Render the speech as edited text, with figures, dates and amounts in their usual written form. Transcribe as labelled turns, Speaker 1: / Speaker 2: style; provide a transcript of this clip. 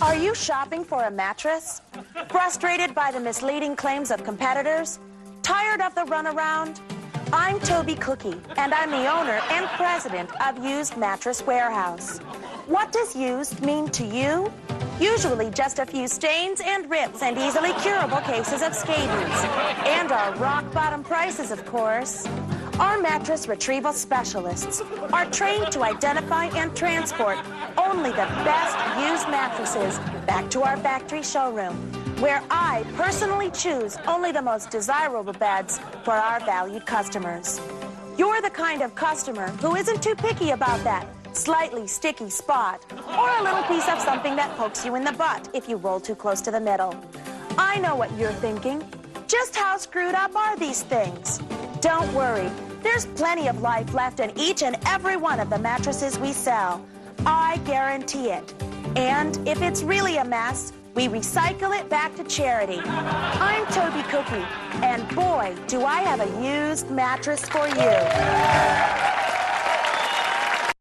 Speaker 1: Are you shopping for a mattress? Frustrated by the misleading claims of competitors? Tired of the runaround? I'm Toby Cookie, and I'm the owner and president of Used Mattress Warehouse. What does used mean to you? Usually just a few stains and rips and easily curable cases of scabies. And our rock-bottom prices, of course. Our mattress retrieval specialists are trained to identify and transport only the best used mattresses back to our factory showroom, where I personally choose only the most desirable beds for our valued customers. You're the kind of customer who isn't too picky about that slightly sticky spot or a little piece of something that pokes you in the butt if you roll too close to the middle. I know what you're thinking. Just how screwed up are these things? Don't worry. There's plenty of life left in each and every one of the mattresses we sell. I guarantee it. And if it's really a mess, we recycle it back to charity. I'm Toby Cookie, and boy, do I have a used mattress for you.